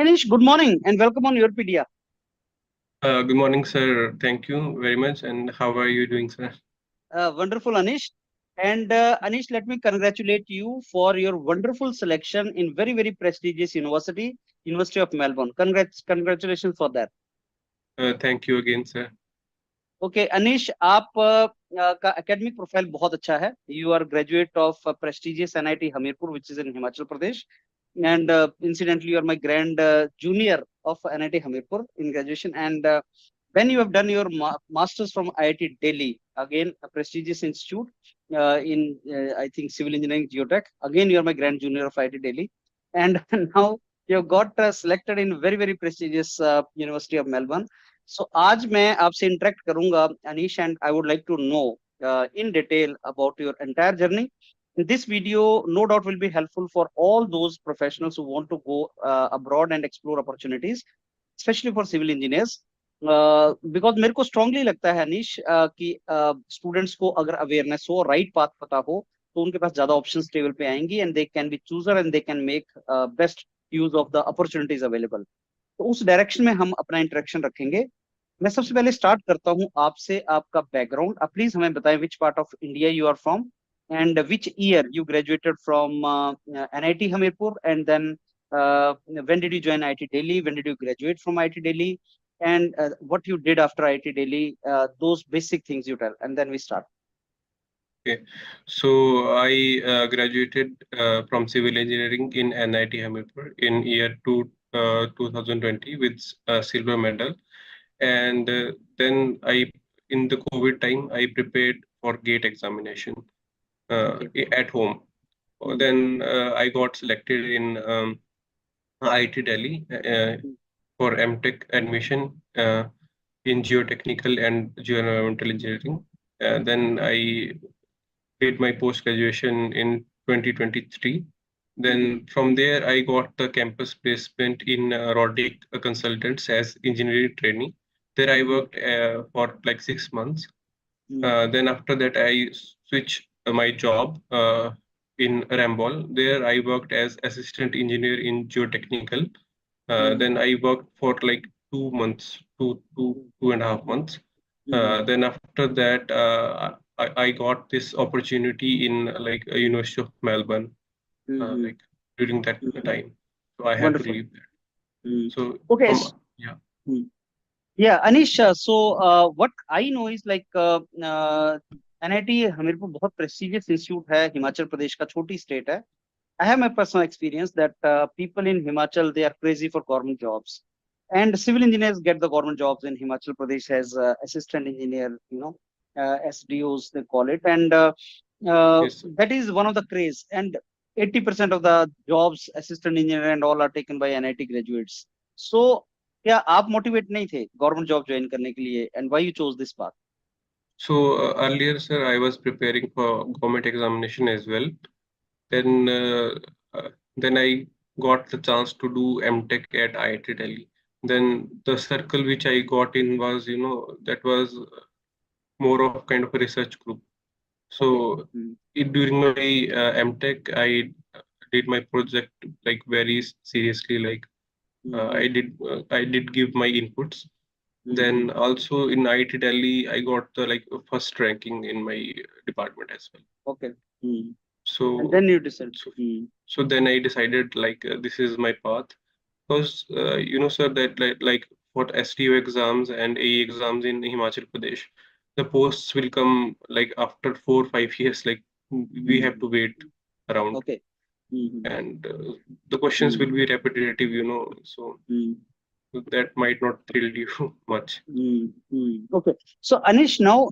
Anish, good morning and welcome on YourPedia. Good morning, sir. Thank you very much. And how are you doing, sir? Wonderful, Anish. And Anish, let me congratulate you for your wonderful selection in very, very prestigious university, University of Melbourne. Congratulations for that. Thank you again, sir. Okay, Anish, आप का academic profile बहुत अच्छा है. You are graduate of prestigious NIT Hamirpur, which is in Himachal Pradesh. And incidentally, you are my grand junior of NIT Hamirpur in graduation. And when you have done your masters from IIT Delhi, again a prestigious institute in I think civil engineering geotech. Again, you are my grand junior of IIT Delhi, and now you have got selected in very very prestigious University of Melbourne. So आज मैं आपसे interact करूंगा Anish, and I would like to know in detail about your entire journey. This video no doubt will be helpful for all those professionals who want to go abroad and explore opportunities, especially for civil engineers. Because मेरे को strongly लगता है अनीश कि students को अगर awareness हो, right path पता हो, तो उनके पास ज्यादा ऑप्शंस टेबल पे आएंगी and they can be chooser and they can make best use of the opportunities available. तो उस डायरेक्शन में हम अपना इंटरेक्शन रखेंगे. मैं सबसे पहले स्टार्ट करता हूं आपसे. आपका बैकग्राउंड आप प्लीज हमें बताएं. Which part of India you are from and which year you graduated from NIT Hamirpur, and then when did you join IIT Delhi, when did you graduate from IIT Delhi, and what you did after IIT Delhi, those basic things you tell, and then we start. Okay. So I graduated from civil engineering in NIT Hamirpur in year 2020 with a silver medal. And then in the COVID time, I prepared for GATE examination at home. Then I got selected in IIT Delhi for MTech admission in geotechnical and geoenvironmental engineering. Then I did my post graduation in 2023. Then from there, I got the campus placement in Roddick Consultants as engineering trainee. There I worked for like 6 months. Then after that, I switched my job in Rambol. There I worked as assistant engineer in geotechnical. Then I worked for like 2 months, 2.5 months. Then after that, I got this opportunity in like a University of Melbourne, like during that time. So I had to Wonderful. leave that. So Okay. yeah. Yeah, Anish, so what I know is like NIT Hamirpur बहुत prestigious institute है, हिमाचल प्रदेश का, छोटी state है. I have my personal experience that people in Himachal, they are crazy for government jobs, and civil engineers get the government jobs in Himachal Pradesh as assistant engineer, SDOs they call it, and Yes. that is one of the craze. And 80% of the jobs assistant engineer and all are taken by NIT graduates. So क्या आप motivate नहीं थे government job join करने के लिए, and why you chose this path? So earlier, sir, I was preparing for government examination as well. Then then I got the chance to do MTech at IIT Delhi. Then the circle which I got in was, that was more of kind of a research group. So during my MTech, I did my project like very seriously. Like I did give my inputs. Then also in IIT Delhi, I got the like first ranking in my department as well. Okay. So And then you decided. So then I decided like this is my path, because sir, that like for STO exams and AE exams in Himachal Pradesh, the posts will come like after 4 5 years. Like we have to wait around. Okay. And the questions will be repetitive, so that might not thrill you much. Okay. So Anish, now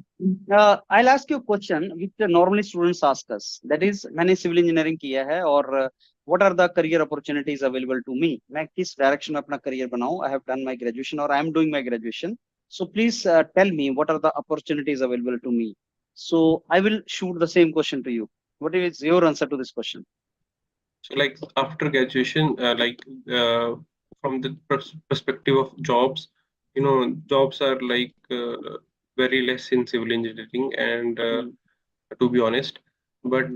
I'll ask you a question which normally students ask us. That is, मैंने civil engineering किया है और what are the career opportunities available to me? मैं किस direction में अपना career बनाऊं? I have done my graduation or I am doing my graduation. So please tell me what are the opportunities available to me. So I will shoot the same question to you. What is your answer to this question? So like after graduation, from the perspective of jobs, jobs are like very less in civil engineering, and to be honest, but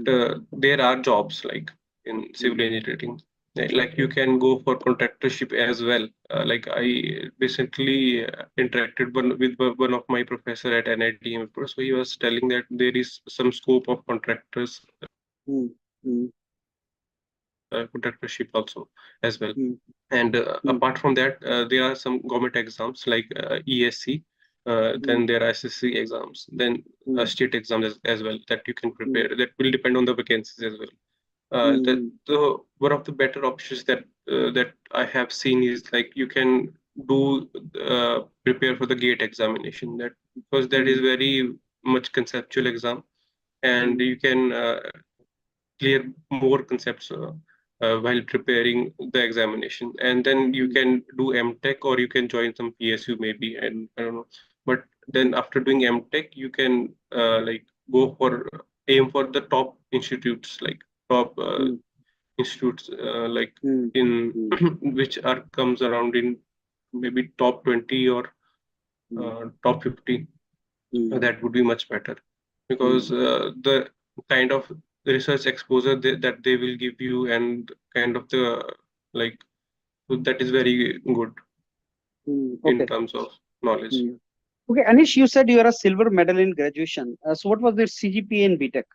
there are jobs like in civil engineering. Like you can go for contractorship as well. Like I recently interacted with one of my professor at NIT Himipur. So he was telling that there is some scope of Hmm. Hmm. contractorship also as well. Hmm. And Hmm. apart from that, there are some government exams like ESC, Hmm. then there are SSC exams, then Hmm. state exams as well that you can Hmm. prepare. That will depend on the vacancies as well. That Hmm. one of the better options that I have seen is like you can do prepare for the GATE examination. That because that is Hmm. very much conceptual exam, and Hmm. you can clear more concepts while preparing the examination. And then you Hmm. can do MTech or you can join some PSU maybe, and I don't know. But Hmm. then after doing MTech, you can like go for aim for the top institutes, like top Hmm. institutes like Hmm. in Hmm. which are comes around in maybe top 20 or Hmm. top 50. Hmm. That would be much better because Hmm. the kind of research exposure that they will give you and kind of the like that is very good Hmm. in Okay. terms of knowledge. Hmm. Okay, Anish, you said you are a silver medal in graduation. So what was your CGPA in BTech?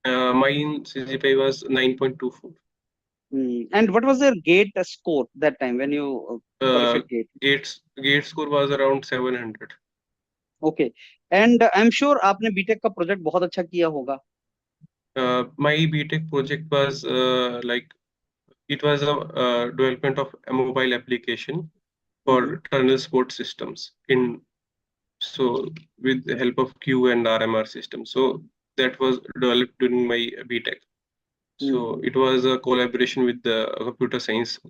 Mine CGPA was 9.24. Hmm. And what was your GATE score that time when you Uh, qualified GATE? Gate score was around 700. Okay. And I'm sure आपने BTech का project बहुत अच्छा किया होगा. My BTech project was like it was a development of a mobile application Mm-hmm. for tunnel support systems in so with the help of Q and RMR system. So that was developed during my BTech. So Mm-hmm. it was a collaboration with the computer science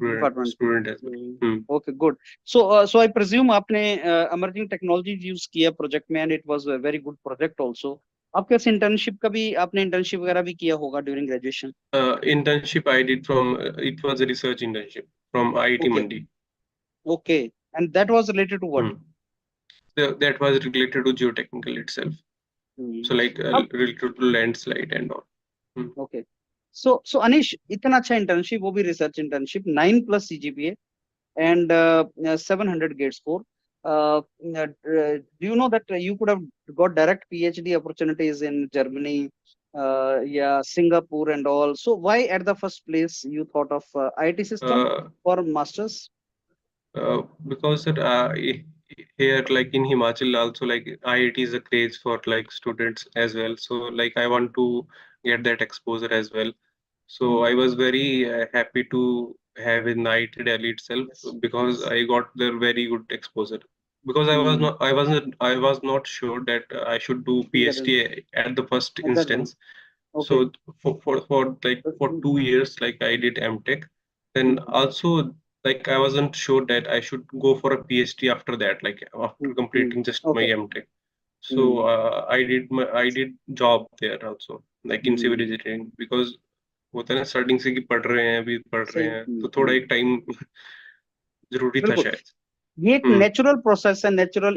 Department. student as well. Hmm. Hmm. Okay, good. So I presume आपने emerging technologies use किया project में and it was a very good project also. आपके पास internship का भी आपने internship वगैरह भी किया होगा during graduation. Internship I did from it was a research internship from IIT Okay, Mandi. okay. And that was related to what? Hmm. So that was related to geotechnical itself. Hmm. So like अब related to landslide and all. Hmm. okay. So Anish, इतना अच्छा internship वो भी research internship 9+ CGPA and 700 gate score. Do you know that you could have got direct PhD opportunities in Germany, yeah, Singapore and all. So why at the first place you thought of IT system Uh, for masters? because sir, here like in Himachal also like IIT is a craze for like students as well. So like I want to get that exposure as well. So I Hmm. was very happy to have in IIT Delhi itself Yes, because yes. I got the very good exposure. Because Hmm. I was not sure that I should do That is PhD at the first at that time. instance. Okay. So for like for 2 years, like I did MTech. Then Hmm. also like I wasn't sure that I should go for a PhD after that, like Hmm. after Hmm. completing just my Okay. MTech. So Hmm. I did job there also, like in civil Hmm. engineering because होता है ना starting से कि पढ़ रहे हैं अभी पढ़ रहे सही. हैं तो थोड़ा एक टाइम जरूरी था बिल्कुल. शायद. ये एक हम्म. नेचुरल प्रोसेस है. नेचुरल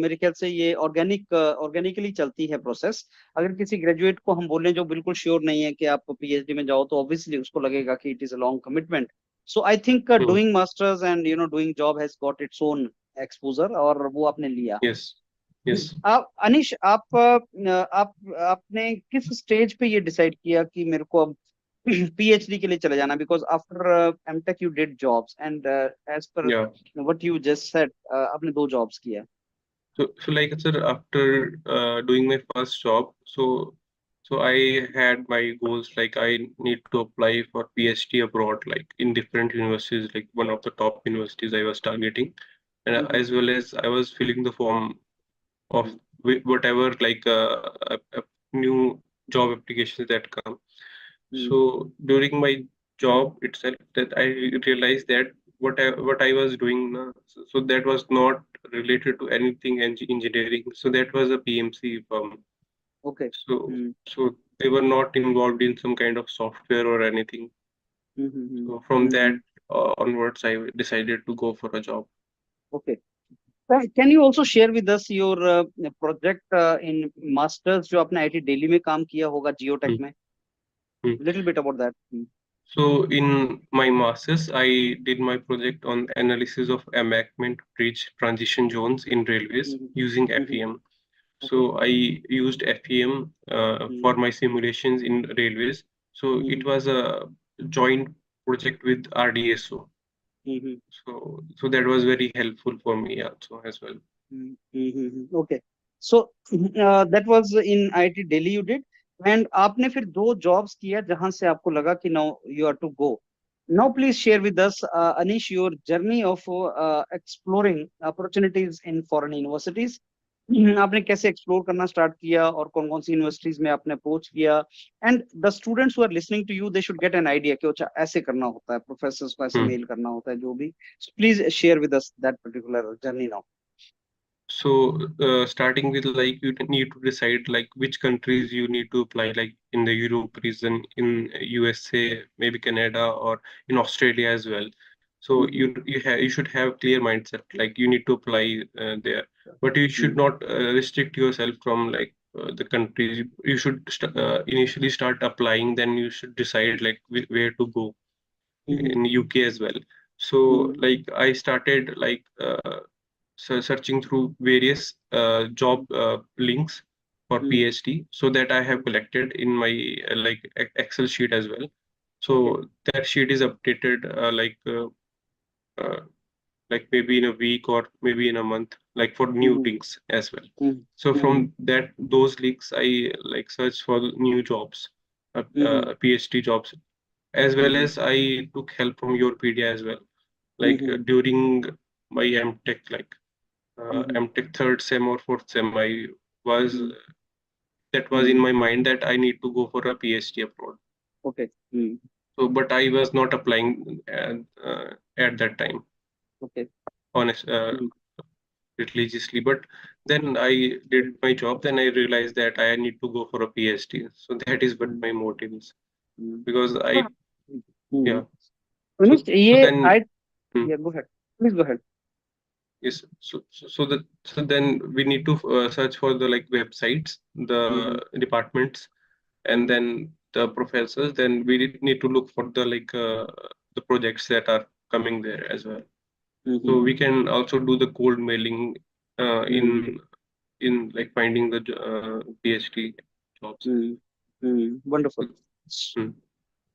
मेरे ख्याल से ये ऑर्गेनिकली चलती है प्रोसेस. अगर किसी ग्रेजुएट को हम बोलें जो बिल्कुल श्योर नहीं है कि आप पीएचडी में जाओ तो ऑब्वियसली उसको लगेगा कि it is a long commitment. So I think hmm. Doing masters and doing job has got its own exposure और वो आपने लिया. यस. यस. आप अनिश आप आपने किस स्टेज पे ये डिसाइड किया कि मेरे को अब PhD के लिए चले जाना because after MTech you did jobs and as पर या. व्हाट यू जस्ट सेड आपने 2 जॉब्स किया. So like sir, after doing my first job, so I had my goals like I need to apply for PhD abroad, like in different universities, like one of the top universities I was targeting, and Mhm, as well as I was filling the form of mhm, whatever like new job applications that come. mhm, So during my job itself, that I realized that what I was doing, so that was not related to anything engineering. So that was a PMC firm. okay. Mhm, So they were not involved in some kind of software or anything. mhm, mhm, So from that mhm. onwards, I decided to go for a job. Okay. Can you also share with us your project in masters जो आपने IT Delhi में काम किया होगा geotech Hmm. में? Hmm. Little bit about that. So in my master's, I did my project on analysis of embankment bridge transition zones in railways using FEM. So I used FEM for my simulations in railways. So it was a joint project with RDSO. So that was very helpful for me also as well. Okay. So that was in IIT Delhi you did, and आपने फिर दो jobs किया जहां से आपको लगा कि now you are to go. Now please share with us, Anish, your journey of exploring opportunities in foreign universities. आपने कैसे एक्सप्लोर करना स्टार्ट किया और कौन कौन सी यूनिवर्सिटीज में आपने अप्रोच किया, and the students who are listening to you they should get an idea कि अच्छा ऐसे करना होता है, प्रोफेसर्स को ऐसे मेल करना होता है, जो भी. Please share with us that particular journey now. So starting with like you need to decide like which countries you need to apply, like in the Europe region, in USA, maybe Canada, or in Australia as well. So you should have clear mindset, like you need to apply there, but you should not restrict yourself from like the countries. You should initially start applying, then you should decide like where to go in UK as well. So like I started like searching through various job links for PhD, so that I have collected in my like Excel sheet as well. So that sheet is updated uh, like maybe in a week or maybe in a month, like for new links as well. So from those links, I like search for new jobs, PhD jobs, as well as I took help from YourPedia as well. Like during my MTech, like MTech third sem or fourth sem, I was that was in my mind that I need to go for a PhD abroad. Okay. So, but I was not applying at that time, Okay. honest, religiously. But then I did my job. Then I realized that I need to go for a PhD. So that is what my motive is, because I yeah. So, Anish, so ये then. I yeah, go ahead. Please go ahead. Yes, so then we need to search for the like websites, the departments, and then the professors. Then we need to look for the like the projects that are coming there as well. So we can also do the cold mailing in like finding the PhD jobs. Wonderful. Hmm.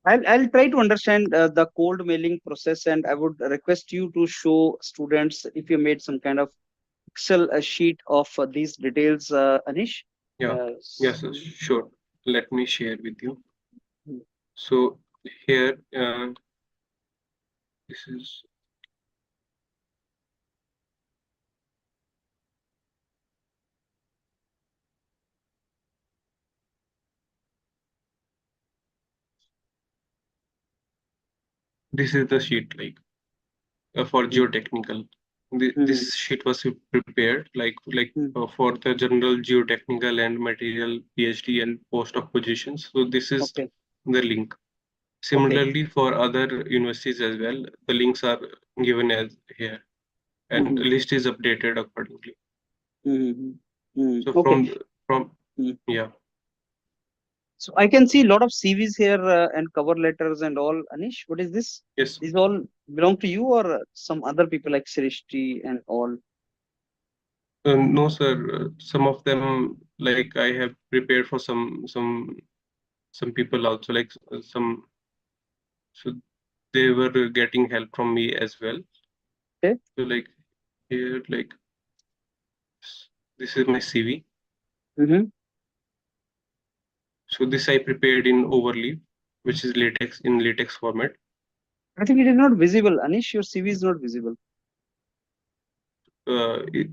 I'll try to understand the cold mailing process, and I would request you to show students if you made some kind of Excel sheet of these details, Anish. Yeah. Yes, sure. Let me share with you. So here, this is. This is the sheet like for geotechnical. This sheet was prepared for the general geotechnical and material PhD and postdoc positions. So this is Okay. the link. Similarly, for other universities as well, the links are given as here, and the list is updated accordingly. So Okay. from yeah. So I can see a lot of CVs here and cover letters and all. Anish, what is this? Yes. These all belong to you or some other people like Srishti and all? No, sir. Some of them, like I have prepared for some people also, like some. So they were getting help from me as well. Okay. So like here, like this is my CV. So this I prepared in Overleaf, which is latex format. I think it is not visible. Anish, your CV is not visible.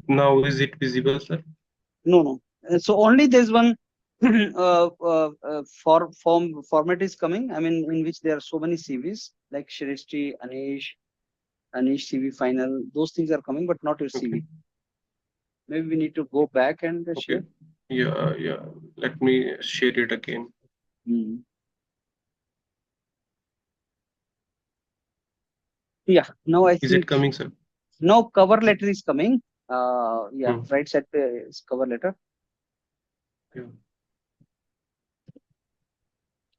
Now is it visible, sir? No, no. So only there's one format is coming. I mean, in which there are so many CVs like Shrishti, Anish CV final. Those things are coming, but not your CV. Maybe we need to go back and share. Yeah. Let me share it again. Yeah. Now I Is think. it coming, sir? Now cover letter is coming. Yeah. Right side is cover letter. Yeah.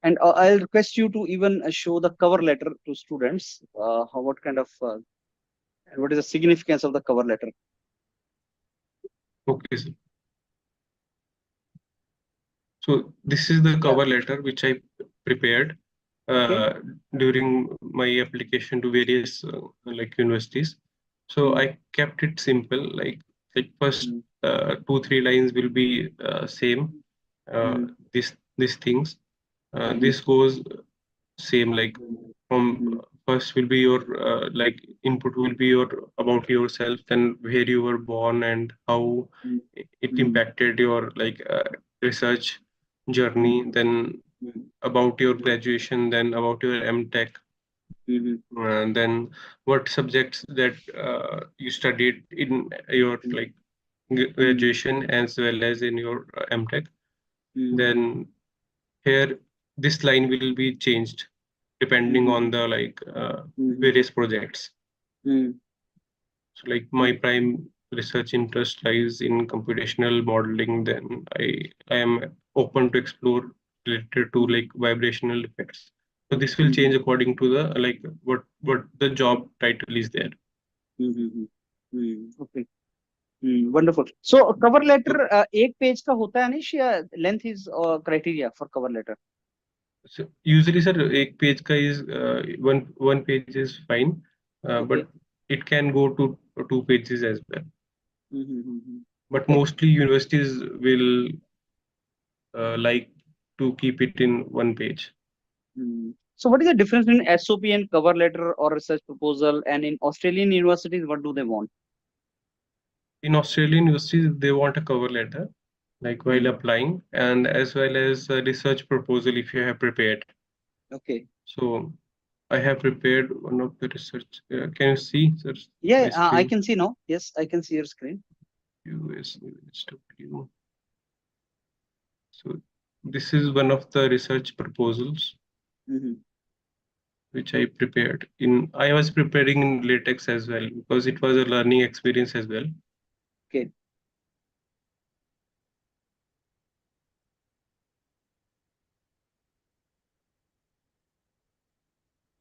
And I'll request you to even show the cover letter to students. What kind of what is the significance of the cover letter? Okay, sir. So this is the cover letter which I prepared during my application to various like universities. So I kept it simple, like first 2-3 lines will be same. These things. This goes same, like from first will be your like input will be your about yourself, then where you were born and how it impacted your like research journey, then about your graduation, then about your MTech, and then what subjects that you studied in your like graduation as well as in your MTech. Then here this line will be changed depending on the like various projects. So like my prime research interest lies in computational modeling, then I am open to explore related to like vibrational effects. So this will change according to the like what the job title is there. Okay. Wonderful. So cover letter एक page का होता है अनिश या length is criteria for cover letter? So usually sir एक page का is one page is fine, but it can go to 2 pages as well. But mostly universities will like to keep it in 1 page. So what is the difference between SOP and cover letter or research proposal? And in Australian universities, what do they want? In Australian universities, they want a cover letter, like while applying, and as well as a research proposal if you have prepared. Okay. So I have prepared one of the research. Can you see, sir? Yeah, I can see now. Yes, I can see your screen. USW. So this is one of the research proposals which I prepared. I was preparing in LaTeX as well because it was a learning experience as well. Okay.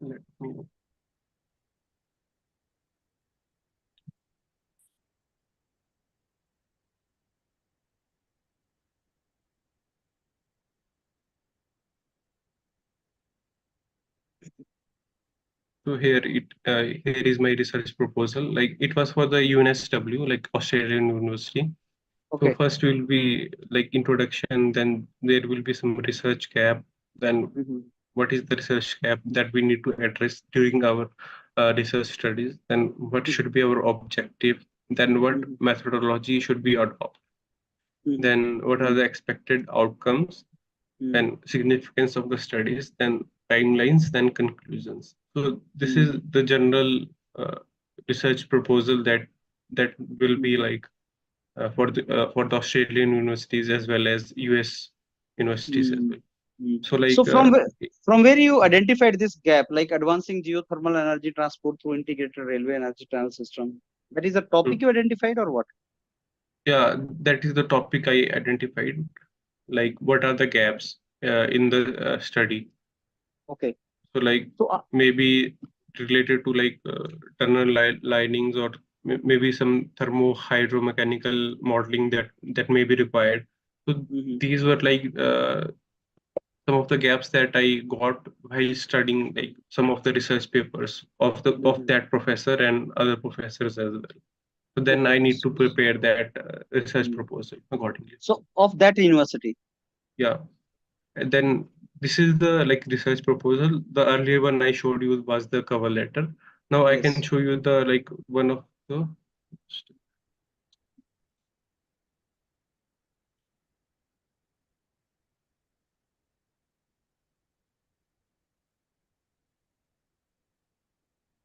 Let me. So here is my research proposal. Like it was for the UNSW, like Australian University. Okay. So first will be like introduction, then there will be some research gap, then what is the research gap that we need to address during our research studies, then what should be our objective, then what methodology should be adopted, then what are the expected outcomes, then significance of the studies, then timelines, then conclusions. So this is the general research proposal that will be like for the Australian universities as well as US universities as well. So like from where you identified this gap, like advancing geothermal energy transport through integrated railway energy channel system, that is a topic you identified or what? Yeah, that is the topic I identified. Like what are the gaps in the study? Okay. So like maybe related to like tunnel linings or maybe some thermo hydromechanical modeling that may be required. So these were like some of the gaps that I got while studying like some of the research papers of that professor and other professors as well. So then I need to prepare that research proposal accordingly. So of that university. Yeah. And then this is the like research proposal. The earlier one I showed you was the cover letter. Now I can show you the like one of the.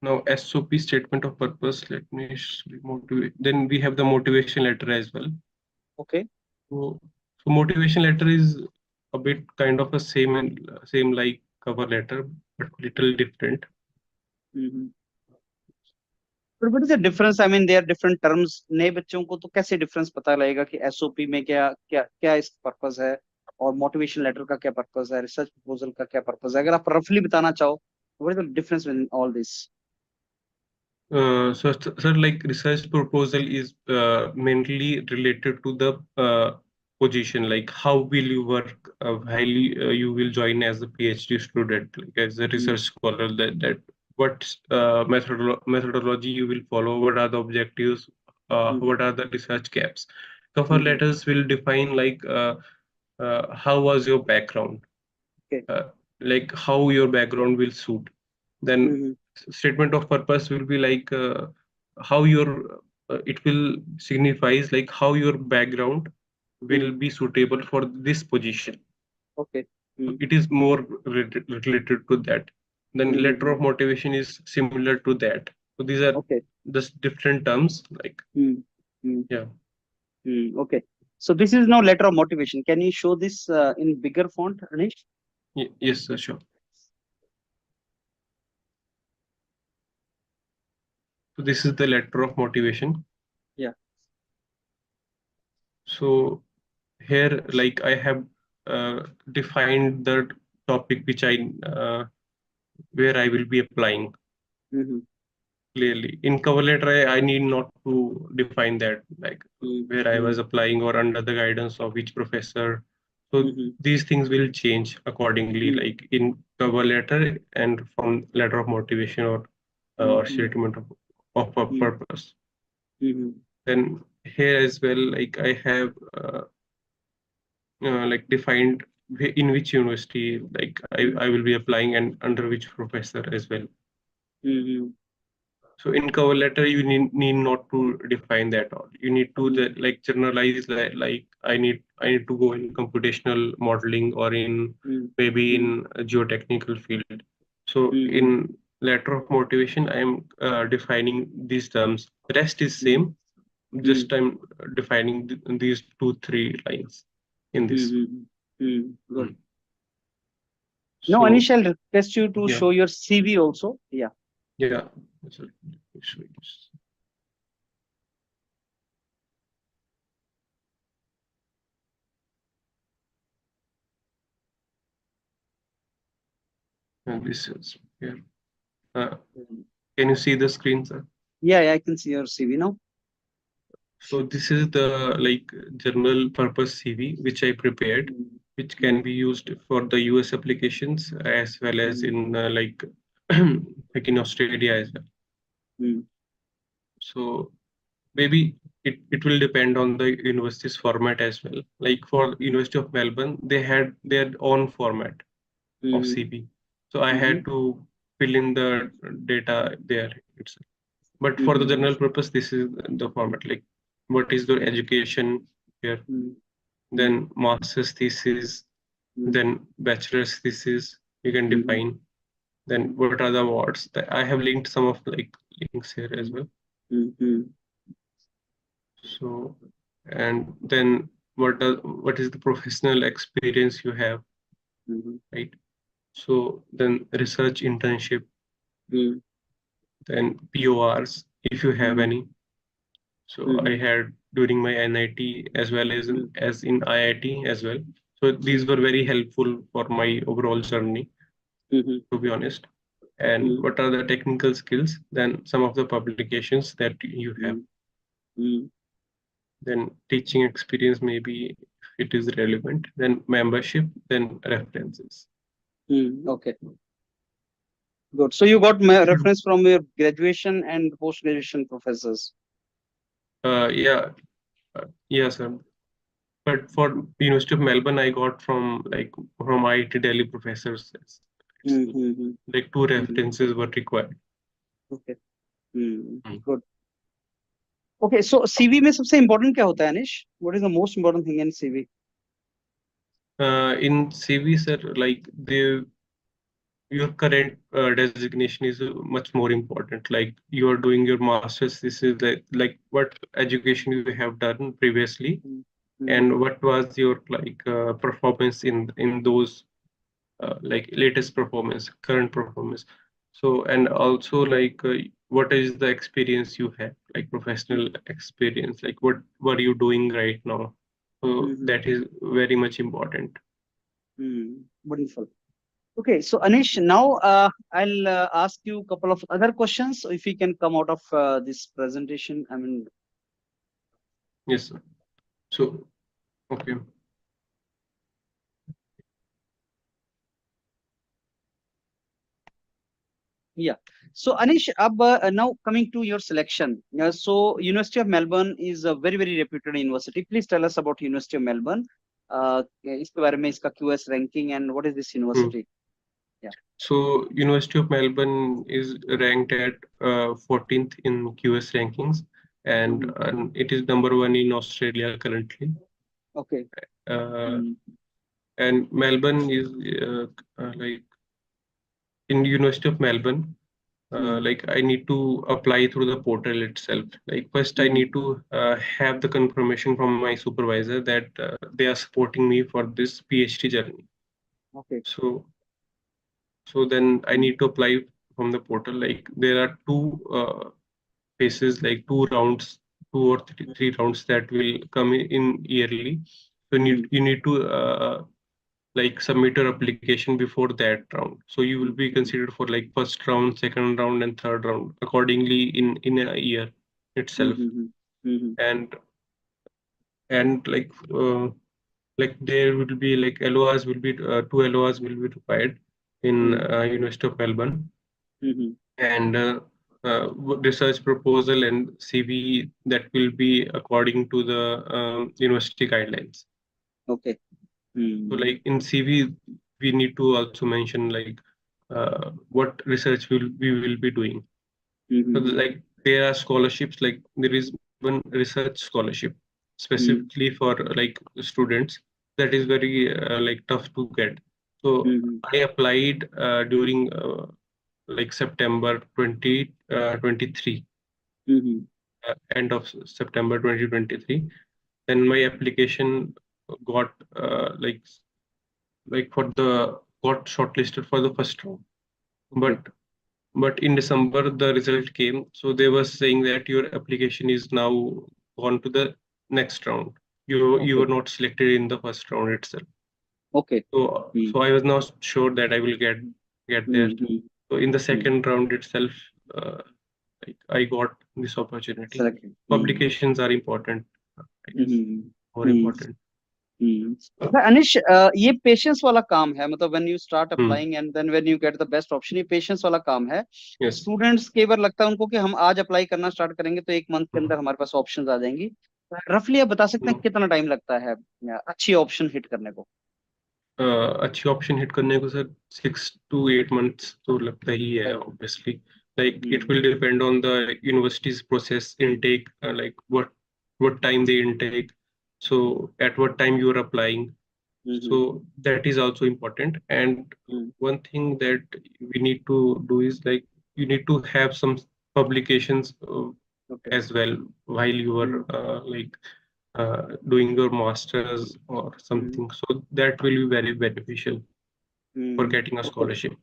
Now SOP, statement of purpose. Let me motivate. Then we have the motivation letter as well. Okay. So motivation letter is a bit kind of a same like cover letter, but little different. But what is the difference? I mean, there are different terms. नए बच्चों को तो कैसे difference पता लगेगा कि SOP में क्या क्या क्या इस purpose है और मोटिवेशन लेटर का क्या पर्पस है, रिसर्च प्रपोजल का क्या पर्पस है, अगर आप रफली बताना चाहो, what is the difference in all this? Sir, like research proposal is mainly related to the position, like how will you work while you will join as a PhD student, like as a research scholar, that what methodology you will follow, what are the objectives, what are the research gaps. Cover letters will define like how was your background, Okay. like how your background will suit. Then statement of purpose will be like how your it will signifies like how your background will be suitable for this position. Okay. So it is more related to that. Then letter of motivation is similar to that. So these are Okay. just different terms, like yeah. Okay. So this is now letter of motivation. Can you show this in bigger font, Anish? Yes, sir, sure. So this is the letter of motivation. Yeah. So here, like I have defined the topic which I where I will be applying clearly. In cover letter, I need not to define that, like where I was applying or under the guidance of which professor. So these things will change accordingly, like in cover letter and from letter of motivation or statement of a purpose. Then here as well, like I have like defined in which university like I will be applying and under which professor as well. So in cover letter you need not to define that all. You need to like generalize like I need to go in computational modeling or in maybe in a geotechnical field. So in letter of motivation I am defining these terms. The rest is same. Just I'm defining these 2-3 lines in this. Good. Now, So Anish, I'll request you to yeah, show your CV also. Yeah. yeah. So, show this. And this is here. Can you see the screen, sir? Yeah, I can see your CV now. So this is the like general purpose CV which I prepared, which can be used for the US applications as well as in like like in Australia as well. So maybe it will depend on the university's format as well. Like for University of Melbourne, they had their own format of CV. So I had to fill in the data there itself. But for the general purpose, this is the format. Like what is the education here, then master's thesis, then bachelor's thesis, you can define. Then what are the awards? I have linked some of like links here as well. So, and then what is the professional experience you have, right? So then research internship, then PORs if you have any. So I had during my NIT as well as in IIT as well. So these were very helpful for my overall journey, to be honest. And what are the technical skills? Then some of the publications that you have. Then teaching experience, maybe it is relevant. Then membership, then references. Okay. Good. So you got my reference from your graduation and post-graduation professors. Yeah, sir. But for University of Melbourne, I got from IIT Delhi professors. Like 2 references were required. Okay. Good. Okay. So CV में सबसे important क्या होता है, Anish? What is the most important thing in CV? In CV, sir, like your current designation is much more important. Like you are doing your master's, this is like what education you have done previously, and what was your like performance in those like latest performance, current performance. So and also like what is the experience you have, like professional experience, like what are you doing right now? So that is very much important. Wonderful. Okay, so Anish, now I'll ask you a couple of other questions. If we can come out of this presentation, I mean, Yes, sir. So, okay. yeah. So Anish, now coming to your selection. So University of Melbourne is a very, very reputed university. Please tell us about University of Melbourne. इसके बारे में इसका QS ranking and what is this Hmm. university? Yeah. So, University of Melbourne is ranked at 14th in QS rankings, and it is number one in Australia currently. Okay. Uh, and Melbourne is like in University of Melbourne. Like I need to apply through the portal itself. Like first, I need to have the confirmation from my supervisor that they are supporting me for this PhD journey. Okay. So then I need to apply from the portal. Like there are two phases, like two rounds, two or three rounds that will come in yearly. So you need to like submit your application before that round. So you will be considered for like first round, second round, and third round accordingly in a year itself. And like there will be like LORs will be two LORs will be required in University of Melbourne, and research proposal and CV that will be according to the university guidelines. Okay. So like in CV, we need to also mention like what research we will be doing. So like there are scholarships, like there is one research scholarship specifically for like students that is very like tough to get. So I applied during like September 2023, end of September 2023. Then my application got like for the got shortlisted for the first round. But in December the result came, so they were saying that your application is now gone to the next round. You were not selected in the first round itself. Okay. So I was not sure that I will get there. So in the second round itself, like I got this opportunity. Selected. Publications are important, I guess, more important. अनिश ये patience वाला काम है, मतलब when you start applying and then when you get the best option, ये patience वाला काम है. Students कई बार लगता है उनको कि हम आज अप्लाई करना स्टार्ट करेंगे तो एक मंथ के अंदर हमारे पास ऑप्शंस आ जाएंगी. रफली आप बता सकते हैं कितना टाइम लगता है अच्छी ऑप्शन हिट करने को? अच्छी ऑप्शन हिट करने को सर 6 to 8 months तो लगता ही है obviously. Like it will depend on the university's process intake, like what time they intake, so at what time you are applying. So that is also important. And one thing that we need to do is like you need to have some publications as well while you are like doing your masters or something. So that will be very beneficial for getting a scholarship.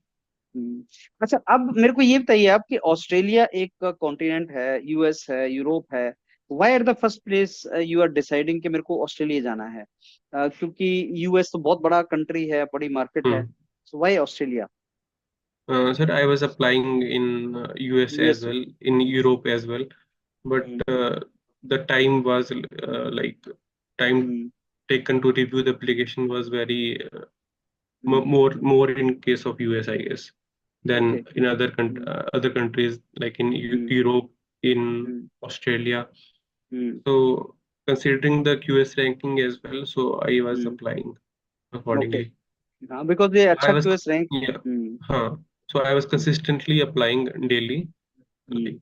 अच्छा, अब मेरे को ये बताइए आप कि Australia एक continent है, यूएस है, यूरोप है. Why at the first place you are deciding कि मेरे को ऑस्ट्रेलिया जाना है? क्योंकि यूएस तो बहुत बड़ा कंट्री है, बड़ी मार्केट है. So why Australia? Sir, I was applying in US as well, in Europe as well, but the time was like time taken to review the application was very more in case of US, I guess, than in other countries like in Europe, in Australia. So considering the QS ranking as well, so I was applying accordingly. Because they अच्छा was QS rank. Yeah. So I was consistently applying daily. Like,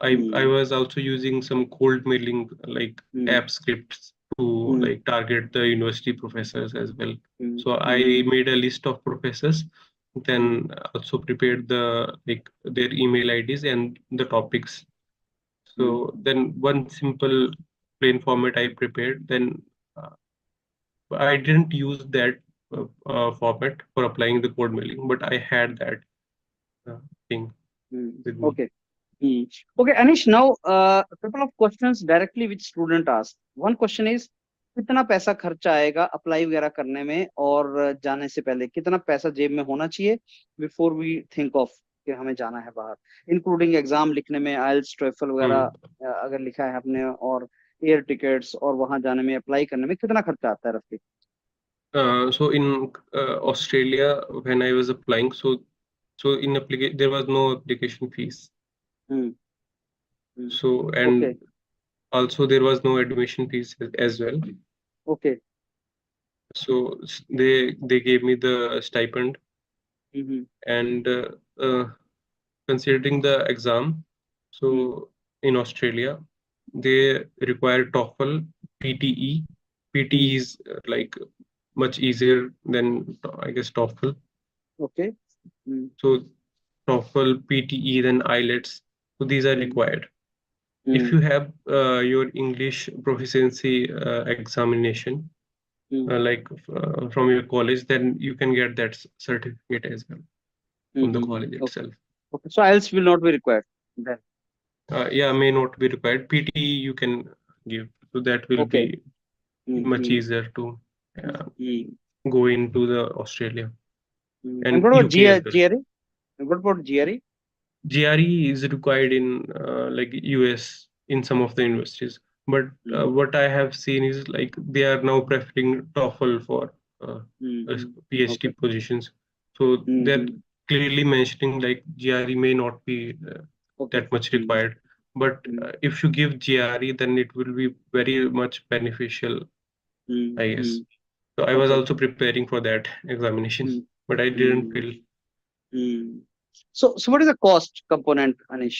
I was also using some cold mailing like app scripts to like target the university professors as well. So I made a list of professors, then also prepared the like their email IDs and the topics. So then one simple plain format I prepared. Then I didn't use that format for applying the code mailing, but I had that thing with me. Okay. Okay, Anish, now a couple of questions directly which student asked. One question is, कितना पैसा खर्चा आएगा apply वगैरह करने में, और जाने से पहले कितना पैसा जेब में होना चाहिए बिफोर वी थिंक ऑफ कि हमें जाना है बाहर, इंक्लूडिंग एग्जाम लिखने में, आइल्स टोफल वगैरह Hmm. अगर लिखा है आपने, और एयर टिकट्स और वहां जाने में, अप्लाई करने में कितना खर्चा आता है रफली? So in Australia, when I was applying, so in application there was no application fees. Hmm. Hmm. So okay. and also there was no admission fees as well. Okay. So they gave me the stipend, hmm. and considering the exam, hmm. so in Australia they require TOEFL, PTE. Hmm. PTE is like much easier than I guess TOEFL. Okay. Hmm. So TOEFL, PTE, then IELTS. So these are hmm. required. If hmm. you have your English proficiency examination, hmm. from your college, then you can get that certificate as well from the college okay. itself. Okay, so IELTS will not be required then? Yeah, may not be required. PTE you can give, so that will okay. be much easier to uh, hmm. go into the Australia And and what about UK as well. GRE? And what about GRE? GRE is required in like US in some of the universities, but Mm, what I have seen is like they are now preferring TOEFL for Okay. PhD positions. So they're Mm-hmm. clearly mentioning like GRE may not be Okay. that much Mm, required, but mm, if you give GRE, then it will be very much beneficial, I guess. mm. So I was Okay. also preparing for that examination, Mm, but I didn't mm, feel. so what is the cost component, Anish?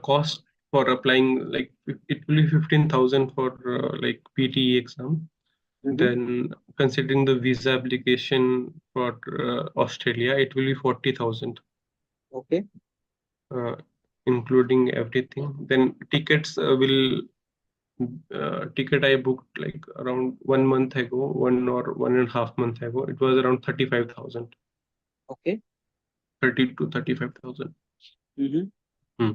Cost for applying, like it will be 15,000 for like PTE exam. Mm-hmm. Then considering the visa application for Australia, it will be 40,000, Okay. uh, including everything. Then tickets will ticket I booked like around 1 month ago, 1 or 1.5 months ago. It was around 35,000, Okay. 30 to 35,000. Mm-hmm. Hmm.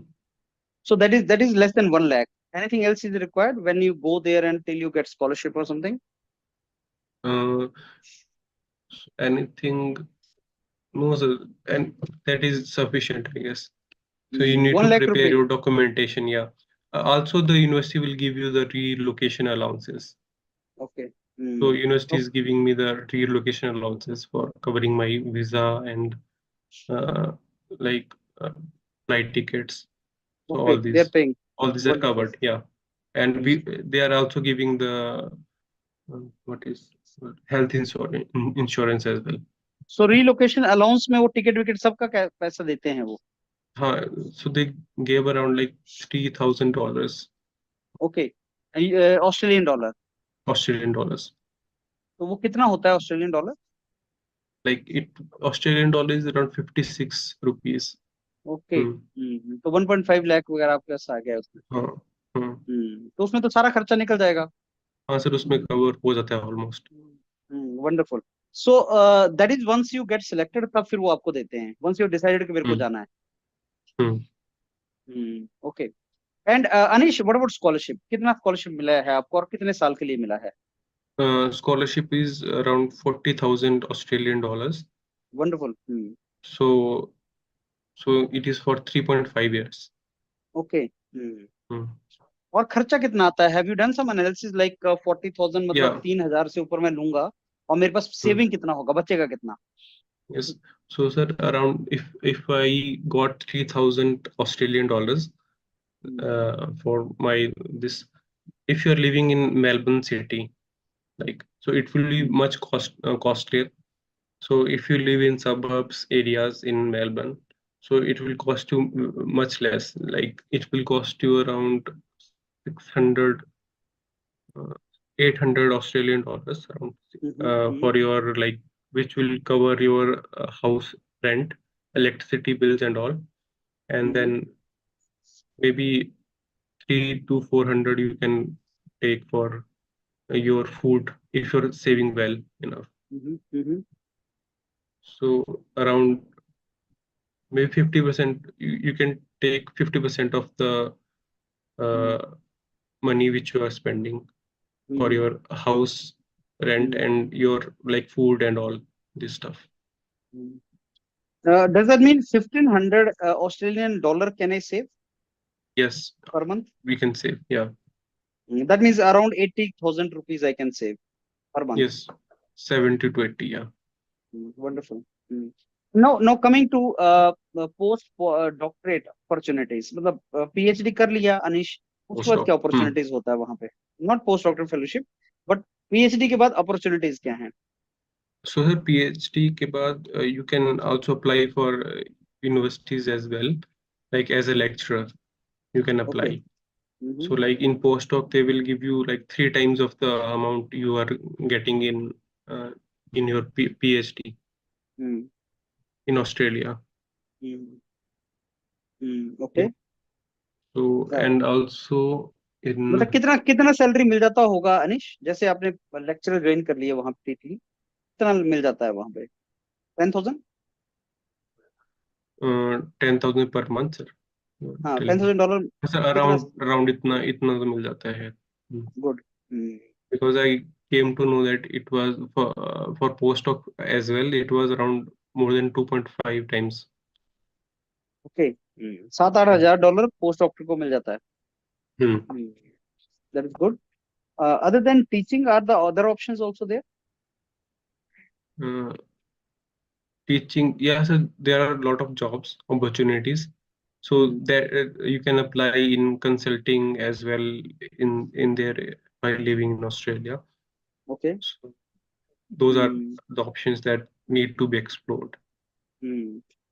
So that is less than 1 lakh. Anything else is required when you go there until you get scholarship or something? Uh, Anything? No, sir, and that is sufficient, I guess. So you need 1 to lakh prepare rupee. your documentation, yeah. Also, the university will give you the relocation allowances. Okay. So university Okay. is giving me the relocation allowances for covering my visa and uh, like uh, flight tickets. So Okay. They're paying. all these are Wonderful. covered, yeah. And Mm. they are also giving the what is health insurance as well. So relocation allowance में वो ticket wicket सबका पैसा देते हैं वो? So they gave around like $3,000 okay, Australian dollar? Australian dollars. तो वो कितना होता है Australian dollar? Like Australian dollar is around 56 rupees. Okay. Hmm. तो 1.5 लाख वगैरह आपके पास आ गया उसमें? हाँ हाँ तो उसमें तो सारा खर्चा निकल जाएगा। हाँ सर, उसमें कवर हो जाता है almost. Wonderful. So that is once you get selected, तब फिर वो आपको देते हैं, वंस यू डिसाइडेड कि मेरे को हम्म जाना है? Hmm okay. And Anish, what about scholarship? कितना स्कॉलरशिप मिला है आपको और कितने साल के लिए मिला है? Scholarship is around 40,000 Australian dollars. Wonderful. So it is for 3.5 years. Okay. Hmm. और खर्चा कितना आता है? Have you done some analysis like 40,000 मतलब Yeah. 3,000 से ऊपर मैं लूंगा, और मेरे पास Hmm. सेविंग कितना होगा, बचेगा कितना? Yes. So sir, around if I got 3,000 Australian dollars for my this, if you are living in Melbourne city, like so it will be much costlier. So if you live in suburbs areas in Melbourne, so it will cost you much less. Like it will cost you around 600, uh, 800 Australian dollars around for your like, which will cover your house rent, electricity bills and all, and then maybe 3 to 400 you can take for your food if you're saving well enough. So around maybe 50%, you can take 50% of the uh, money which you are spending. for Hmm. your house rent Hmm. and your like food and all this stuff. Hmm. Does that mean 1,500 Australian dollar can I save Yes, per month? we can say, yeah. That means around 80,000 rupees I can save per month. Yes, 70 to 80, yeah. Wonderful. Now coming to post doctorate opportunities. मतलब PhD कर लिया अनीश, उसके बाद Postdoc. क्या opportunities होता है वहां पे? Not post doctorate fellowship, but PhD के बाद opportunities क्या हैं? So her PhD के बाद you can also apply for universities as well, like as a lecturer you can Okay. apply. Mm-hmm. So like in postdoc they will give you like 3 times of the amount you are getting uh, in your PhD Mm. in Australia. Mm. Mm. Yeah. Okay. So Uh, and also मतलब in कितना कितना salary मिल जाता होगा अनीश, जैसे आपने lecturer join कर लिया वहां पे, कितना मिल जाता है वहां पे? 10,000? 10,000 per month, sir. You're हाँ, telling me. $10,000 Sir, कितना? around इतना तो मिल जाता है. Hmm. Good. Because I came to know that it was for postdoc as well, it was around more than 2.5 times. Okay. 7-8 हजार डॉलर पोस्ट डॉक्टर को मिल जाता है. Hmm. That is good. Other than teaching, are the other options also there? Uh, Teaching, yeah, so there are a lot of jobs opportunities. So that you can apply in consulting as well in there by living in Australia. Okay. So those are the options that need to be explored.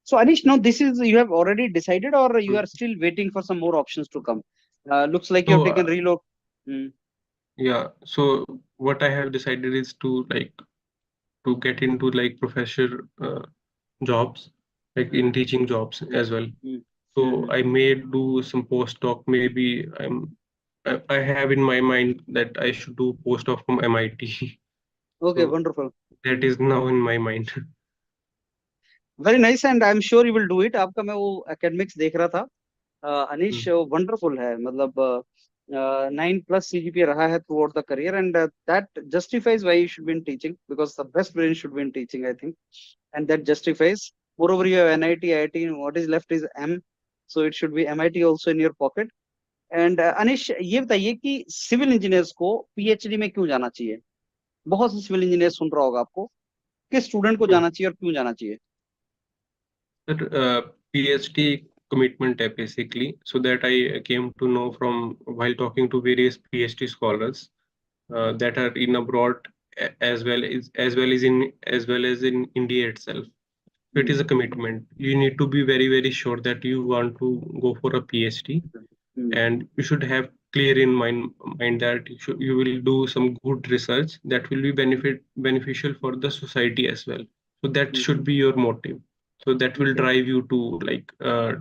So Anish, now this is, you have already decided or you Hmm. are still waiting for some more options to come? Looks like you have So taken reload. Mm. yeah, so what I have decided is to like to get into like professor jobs, like in Mm. teaching jobs as well. Mm. So Mm. I may do some postdoc. Maybe I have in my mind that I should do postdoc from MIT. Okay, So wonderful. that is now in my mind. Very nice and I am sure you will do it. आपका मैं वो academics देख रहा था. Anish Hmm. Wonderful है, मतलब 9+ CGPA रहा है through out the career, and that justifies why you should be in teaching, because the best brain should be in teaching I think, and that justifies. moreover you have NIT, IIT, what is left is M, so it should be MIT also in your pocket. And Anish ये बताइए कि civil engineers को PhD में क्यों जाना चाहिए? बहुत से सिविल इंजीनियर सुन रहा होगा आपको, किस स्टूडेंट को Hmm. जाना चाहिए और क्यों जाना चाहिए? But, PhD commitment basically, so that I came to know from while talking to various PhD scholars that are in abroad as well as in India itself. So it is a commitment. You need to be very, very sure that you want to go for a PhD, and you should have clear in mind that you will do some good research that will be beneficial for the society as well. So that should be your motive. So that will Okay. drive you to like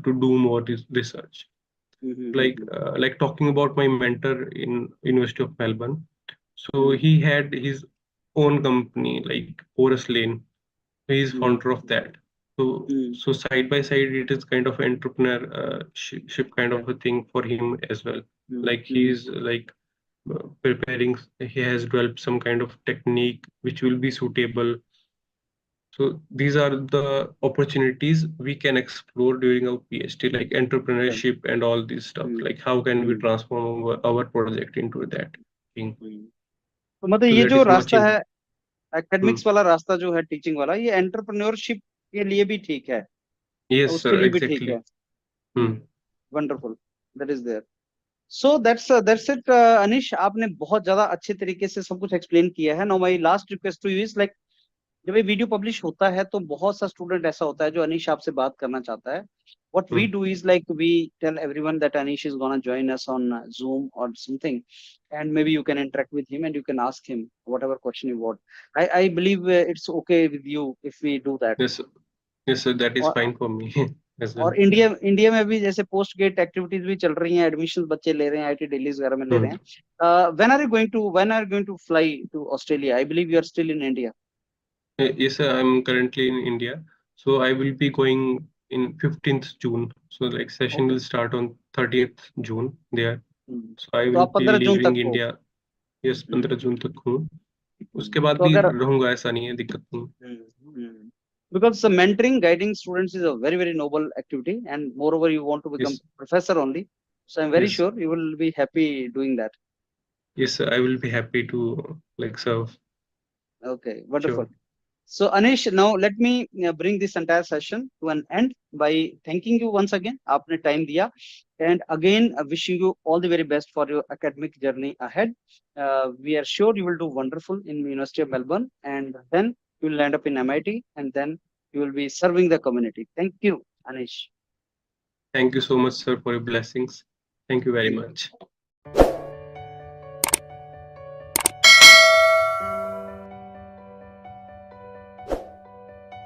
to do more research. Like talking about my mentor in University of Melbourne. So he had his own company like Forest Lane. He is founder of that. So side by side, it is kind of entrepreneurship kind of a thing for him as well. Like he is like preparing. He has developed some kind of technique which will be suitable. So these are the opportunities we can explore during our PhD, like entrepreneurship and all this stuff. Like how can we transform our project into that thing? तो मतलब So ये that जो is much रास्ता है, important. Academics वाला रास्ता जो है टीचिंग वाला, ये एंटरप्रेन्योरशिप के लिए भी ठीक है, Yes, उसके sir, लिए भी ठीक exactly. है. Wonderful. That is there. So that's it Anish, आपने बहुत ज्यादा अच्छे तरीके से सब कुछ एक्सप्लेन किया है. Now my last request to you is like, जब ये वीडियो पब्लिश होता है तो बहुत सा स्टूडेंट ऐसा होता है जो अनीश आपसे बात करना चाहता है. What we do is like we tell everyone that Anish is gonna join us on Zoom or something, and maybe you can interact with him and you can ask him whatever question you want. I believe it's okay with you if we do that. Yes, yes, sir, that is और fine for me as well. और India में भी जैसे post gate activities भी चल रही हैं, admission बच्चे ले रहे हैं, IT डेलीज वगैरह में ले रहे Hmm. हैं. When are you going to fly to Australia? I believe you are still in India. Yes, sir, I'm currently in India, so I will be going in 15th June. So like session Okay. will start on 30th June there. So I तो will आप be 15 June leaving तक हो. India. Yes 15 जून तक हूँ, उसके बाद तो भी अगर रहूंगा, ऐसा नहीं है, दिक्कत नहीं। because mentoring, guiding students is a very, very noble activity, and moreover, you want to become Yes, professor only. So I'm very yes, sure you will be happy doing that. yes, I will be happy to like serve. Okay, Sure. wonderful. So Anish, now let me bring this entire session to an end by thanking you once again. आपने time दिया, and again wishing you all the very best for your academic journey ahead. We are sure you will do wonderful in University of Melbourne, and then you will land up in MIT, and then you will be serving the community. Thank you, Anish. Thank you so much, sir, for your blessings. Thank you very Thank you. much.